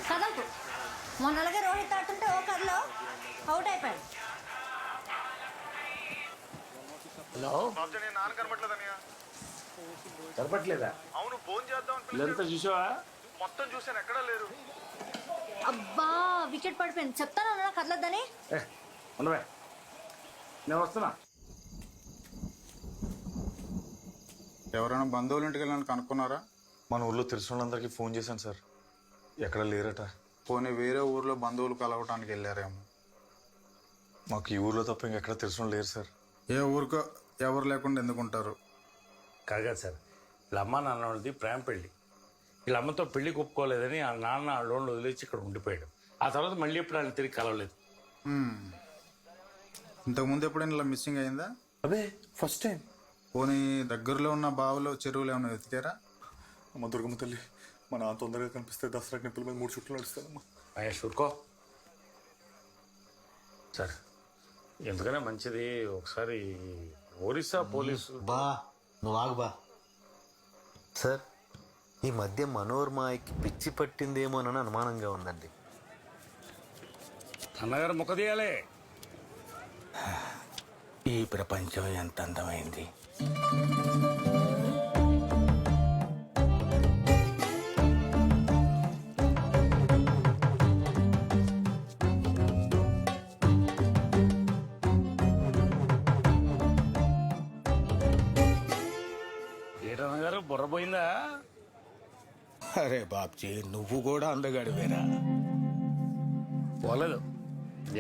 కదలకు మొన్న అలాగే రోహిత్ ఆడుతుంటే ఓ కర్లో అవుట్ అయిపోయాడు. హలో నాన్న కనబట్లేదనియా. కనపట్లేదా? అవును, ఫోన్ చేద్దాం. ఇదంతా చూసావా? మొత్తం చూసాను, ఎక్కడా లేరు. అబ్బా వికెట్ పడిపోయింది. చెప్తాను అన్నా కదలొద్దని. ఉండవే, నేను వస్తున్నా. ఎవరైనా బంధువుల ఇంటికి వెళ్ళాలని కనుక్కున్నారా? మన ఊర్లో తెలిసిన వాళ్ళందరికీ ఫోన్ చేశాను సార్, ఎక్కడ లేరట. పోనీ వేరే ఊర్లో బంధువులు కలవటానికి వెళ్ళారేమో. మాకు ఈ ఊర్లో తప్ప ఇంకెక్కడ తెలిసిన వాళ్ళు లేరు సార్. ఏ ఊరికో ఎవరు లేకుండా ఎందుకుంటారు? కాదు సార్, వీళ్ళ అమ్మ నాన్న వాళ్ళది ప్రేమ పెళ్ళి. వీళ్ళ అమ్మతో పెళ్లి ఒప్పుకోలేదని ఆ నాన్న ఆ లోన్లు వదిలేసి ఇక్కడ ఉండిపోయాడు. ఆ తర్వాత మళ్ళీ ఎప్పుడు ఆయన తిరిగి కలవలేదు. ఇంతకుముందు ఎప్పుడైనా ఇలా మిస్సింగ్ అయిందా? అదే ఫస్ట్ టైం. పోనీ దగ్గరలో ఉన్న బావులు చెరువులు ఏమైనా వెతికారా? అమ్మ దుర్గమ్మ తల్లి, మా నాన్న తొందరగా కనిపిస్తే దసరా నిప్పుల మీద 3 చుట్లు నడుస్తానమ్మా. మహేష్ ఊరుకో సార్. ఎందుకనే మంచిది ఒకసారి ఒరిస్సా పోలీసు. బా నువ్వు ఆగు బా. సార్, ఈ మధ్య మనోర్మాయికి పిచ్చి పట్టిందేమోనని అనుమానంగా ఉందండి. అన్నగారు ముఖ తీయాలే. ఈ ప్రపంచం ఎంత అందమైంది. ఏటన్నగారు బుర్రపోయిందా? అరే బాబ్జీ, నువ్వు కూడా అందగాడివేరా. పోలేదు,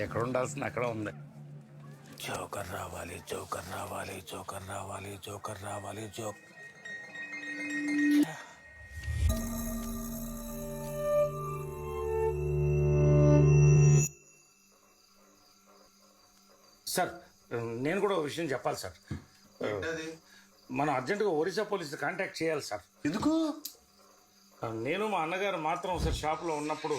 ఎక్కడ ఉండాల్సింది అక్కడ ఉంది. జోకర్ రావాలి, జోకర్ రావాలి, జోకర్ రావాలి, జోకర్ రావాలి, జోక్. సార్, నేను కూడా ఒక విషయం చెప్పాలి సార్. మనం అర్జెంటుగా ఒరిస్సా పోలీసు కాంటాక్ట్ చేయాలి సార్. ఎందుకు? నేను మా అన్నగారు మాత్రం ఒకసారి షాప్లో ఉన్నప్పుడు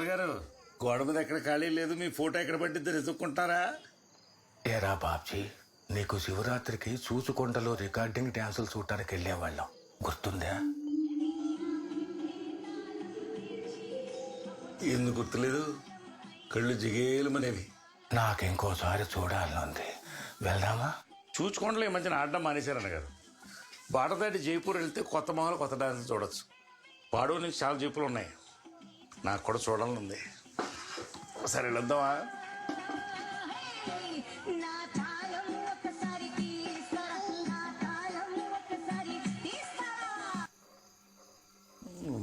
గారు గోడ మీద ఎక్కడ ఖాళీ లేదు, మీ ఫోటో ఎక్కడ పట్టిద్దరు ఎత్తుక్కుంటారా? ఏరా బాబ్జీ, నీకు శివరాత్రికి చూసుకొండలో రికార్డింగ్ డ్యాన్సులు చూడటానికి వెళ్ళేవాళ్ళం, గుర్తుందా? ఎందుకు గుర్తులేదు? కళ్ళు జిగేలుమనేవి. నాకింకోసారి చూడాలనుంది, వెళ్దామా? చూచుకోండి, ఈ మధ్యన ఆడడం మానేశారు అన్నగారు. బాట దాటి జైపూర్ వెళ్తే కొత్త మొహలు కొత్త డాన్స్ చూడొచ్చు. పాడు నుంచి చాలా జైపులు ఉన్నాయి, నాకు కూడా చూడాలని ఉంది. సరే వెళ్దామా?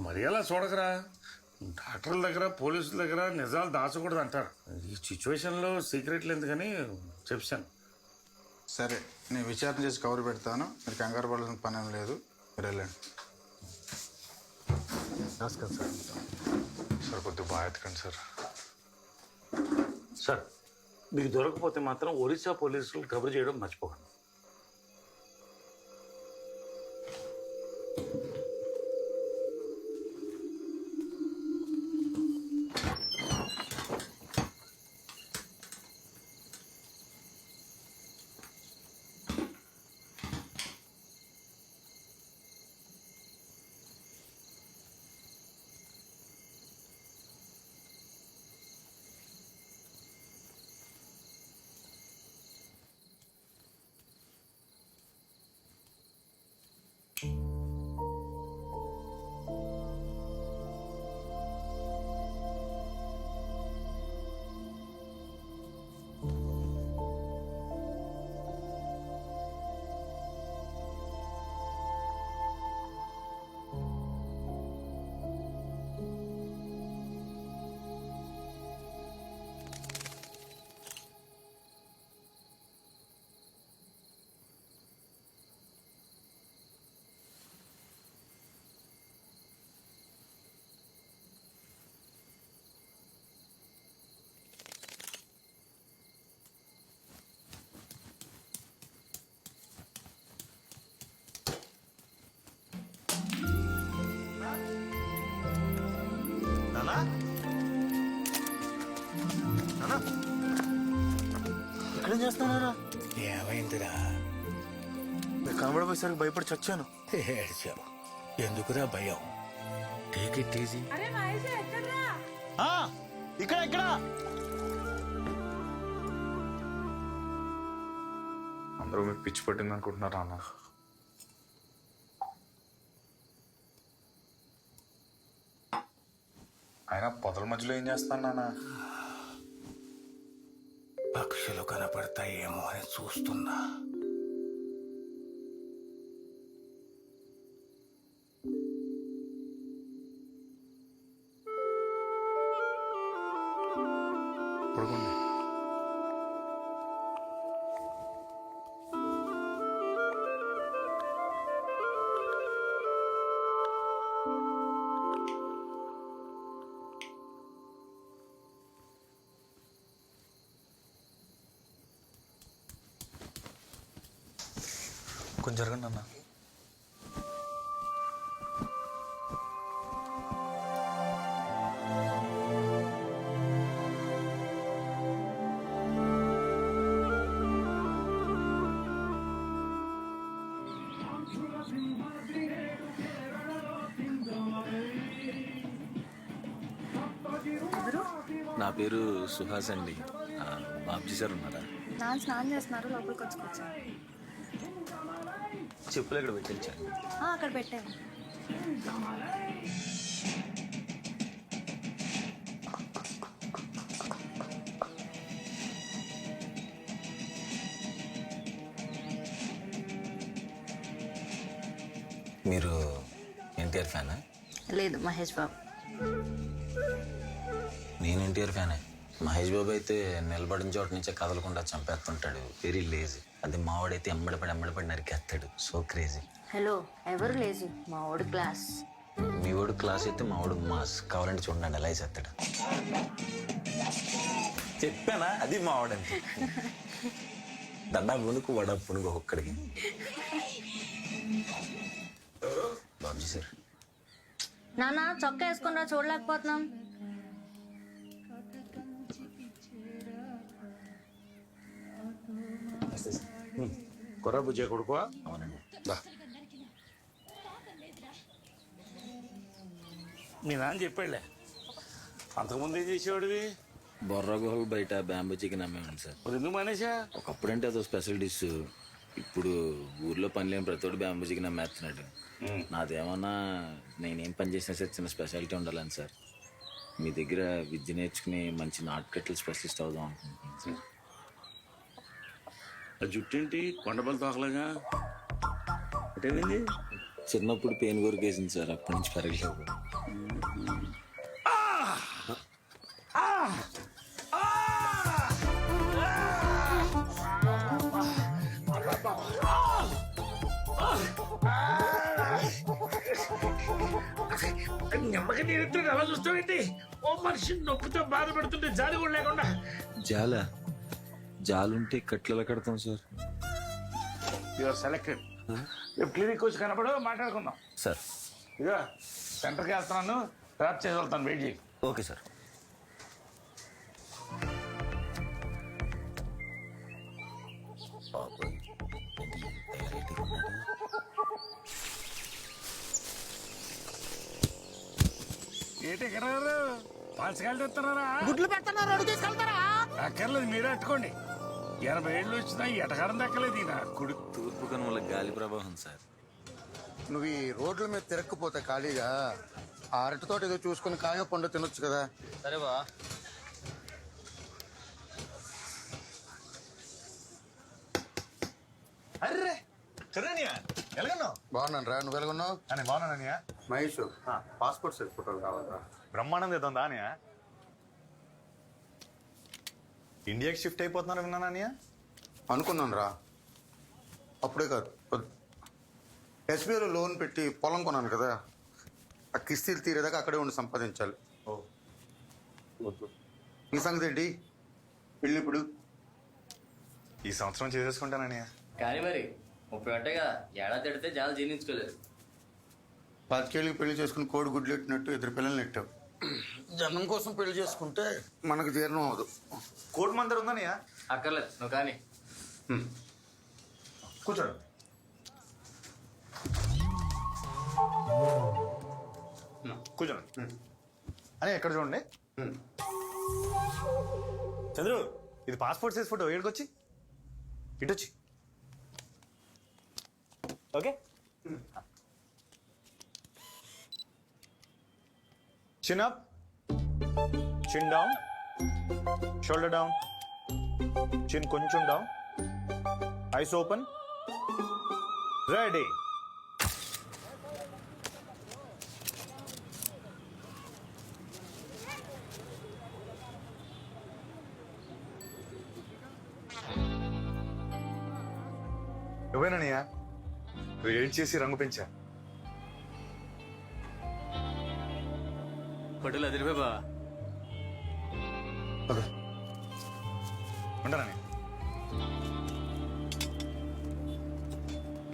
మరి అలా చూడకరా. డాక్టర్ల దగ్గర పోలీసుల దగ్గర నిజాలు దాచకూడదు అంటారు. ఈ సిచ్యువేషన్లో సీక్రెట్లు ఎందుకని చెప్పాను. సరే, నేను విచారణ చేసి కవర్ పెడతాను. మీరు కంగారు పడాల్సిన పని ఏం లేదు, మీరు వెళ్ళండి. నమస్కారం సార్. సార్ కొద్దిగా బాగా ఎత్తకండి సార్. సార్, మీకు దొరకపోతే మాత్రం ఒరిస్సా పోలీసులు కబురు చేయడం మర్చిపోకండి. ఇక్కడేం చేస్తున్నారా? ఏమైందిరా? మీరు కనబడిపోయేసరికి భయపడి చచ్చాను. ఏడ్చావు ఎందుకురా భయం? Take it easy. ఇక్కడ ఇక్కడ అందరూ మీకు పిచ్చి పట్టింది అనుకుంటున్నారా అన్న? ఆయన పొదల మధ్యలో ఏం చేస్తాను నాన్న? పక్షులు కనపడతాయేమో అని చూస్తున్నా. పడుకోండి. కొంచెం జరగండి అన్న. నా పేరు సుహాస్ అండి. బాబ్జీ సార్ ఉన్నారా? నాన్న స్నానం చేస్తున్నారు, లోపలికి వచ్చుకోవచ్చు. చెప్పులు ఇక్కడ పెట్టించాను. అక్కడ పెట్టాను. మీరు ఎన్టీఆర్ ఫ్యానా? లేదు, మహేష్ బాబు. నేను ఎన్టీఆర్ ఫ్యానే. మహేష్ బాబు అయితే నిలబడిన చోట నుంచే కదలకుండా చంపేస్తుంటాడు, వెరీ లేజీ. అది మావాడైతే ఎమ్మడిపడి నరికేస్తాడు, సో క్రేజీ. హలో, ఎవరు లేజీ? మా వాడు క్లాస్. మీ వాడు క్లాస్ అయితే మా వాడు మాస్. కావాలంటే చూడండి ఎలా వేసేస్తాడు. చెప్పానా? అది మావాడంతే. దండా పునుకు వడ పునుకు ఒక్కడికి. బాబ్జీ సార్. నాన్న చొక్కా వేసుకున్నా, చూడలేకపోతున్నాం. కొర్ర బుజ్జే కొడుకో. అవునండి. మీ నాన్న చెప్పాడులే. అంతకుముందు ఏం చేసేవాడివి? బొర్రా గుహలు బయట బ్యాంబూ చికెన్ అమ్మేవాడిని సార్. మరి ఎందుకు మానేసా? ఒకప్పుడంటే అదో స్పెషల్ డిష్. ఇప్పుడు ఊర్లో పని లేని ప్రతివాడు బ్యాంబూ చికెన్ అమ్మేస్తున్నాడు. నాదేమన్నా నేనేం పని చేసినా సార్ చిన్న స్పెషాలిటీ ఉండాలని సార్. మీ దగ్గర విద్య నేర్చుకుని మంచి నాటుకట్టలు స్పెషలిస్ట్ అవుదాం అనుకుంటున్నాను సార్. ఆ జుట్టేంటి కొండపల్లి తోకలాగా అటేమైంది? చిన్నప్పుడు పెయిన్ కొరికేసింది సార్, అప్పటి నుంచి పెరగలేదు. నెమ్మకి నేను అలా చూస్తావేంటి? ఓ మనిషి నొప్పితో బాధపడుతుంటే జాలి కూడా లేకుండా. జాలుంటే కట్లెలా కడతాం సార్? Your selected. రేపు క్లినిక్ వచ్చి కనపడు, మాట్లాడుకుందాం. సార్ ఇక సెంటర్కి వెళ్తున్నాను, డ్రాప్ చేసి వెళ్తాను, వెయిట్ చేయి. Okay sir. ఏంటి ఎక్కడ పాల్చకాయలు తెస్తున్నారా? గుడ్లు పెడుతున్నారు, అడుగు తీసుకెళ్తారా? అక్కర్లేదు, మీరే అట్టుకోండి. 80 ఏళ్ళు వచ్చినా ఎటకారం దక్కలేదు ఈయన కొడుకు. తూర్పు కనుమల గాలి ప్రవాహం సార్. నువ్వు ఈ రోడ్ల మీద తిరక్కపోతే ఖాళీగా ఆ అరటితోట ఏదో చూసుకుని కాయో పండు తినొచ్చు కదా. సరే బా. అర్రే కరణ్య ఎలాగన్నావు? బాగున్నాను రా, నువ్వు ఎలాగున్నావు? అని బాగున్నానయ్యా. మహేష్, పాస్పోర్ట్ సైజ్ ఫోటోలు కావాలరా. బ్రహ్మానందం ఏదో అనియా ఇండియాకి షిఫ్ట్ అయిపోతున్నారు విన్నానయ్య. అనుకున్నాను రా, అప్పుడే కాదు ఎస్బీఐలో లోన్ పెట్టి పొలం కొన్నాను కదా, ఆ కిస్తీలు తీరేదాకా అక్కడే ఉండి సంపాదించాలి. ఓ ఈ సంగతి ఏంటి? పెళ్ళి ఇప్పుడు ఈ సంవత్సరం చేసేసుకుంటానయ్యా. కానీ మరి 30 గంటగా ఏడాది తిడితే చాలా జీర్ణించుకోలేదు. 10 ఏళ్ళకి పెళ్లి చేసుకుని కోడి గుడ్లు ఎట్టినట్టు 2 పిల్లల్ని నెట్టావు. జనం కోసం పెళ్లి చేసుకుంటే మనకు జీర్ణం అవ్వదు. కోర్టు మందరు ఉందన్నయ్య. అక్కర్లేదు నువ్వు కానీ. కూర్చోండి. కూర్చోండి అని ఎక్కడ చూడండి. చంద్రు, ఇది పాస్పోర్ట్ సైజ్ ఫోటో. ఏడుకొచ్చి ఇటొచ్చి. Okay. Chin up, chin down, shoulder down, chin కొంచెం డౌన్, ఐస్ ఓపెన్, రెడీ. నువ్వేనయ్యా వెయిట్ చేసి రంగు పెంచా. ఫోటోలు అదిరిపోయి బా. ఉంటానని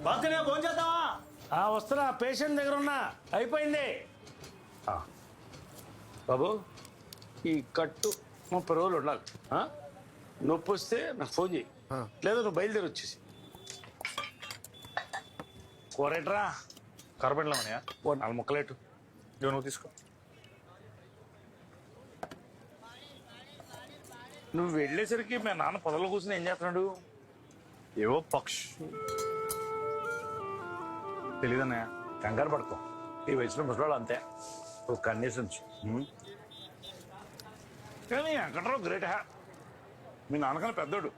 బాగా ఫోన్ చేద్దామా? వస్తున్నా, పేషెంట్ దగ్గర ఉన్నా, అయిపోయింది. బాబు ఈ కట్టు 30 రోజులు ఉండాలి. నొప్పి వస్తే నాకు ఫోన్ చేయి, లేదా నువ్వు బయలుదేరి వచ్చేసి. కూరేట్రా కరపెట్టలేమన్నయ్య. ఓ 4 ముక్కలేటు. ఇదిగో నువ్వు తీసుకో. నువ్వు వెళ్ళేసరికి మా నాన్న పొదలో కూర్చుని ఏం చేస్తున్నాడు? ఏవో పక్షు తెలీదన్నయ్య. కంగారు పడుకో, ఈ వయసులో ముసలాడు అంతే, ఒక కన్నీసి ఉంచు. కానీ వెంకట్రావు గ్రేట్ హ్యా, మీ నాన్నకన్నా పెద్దోడు.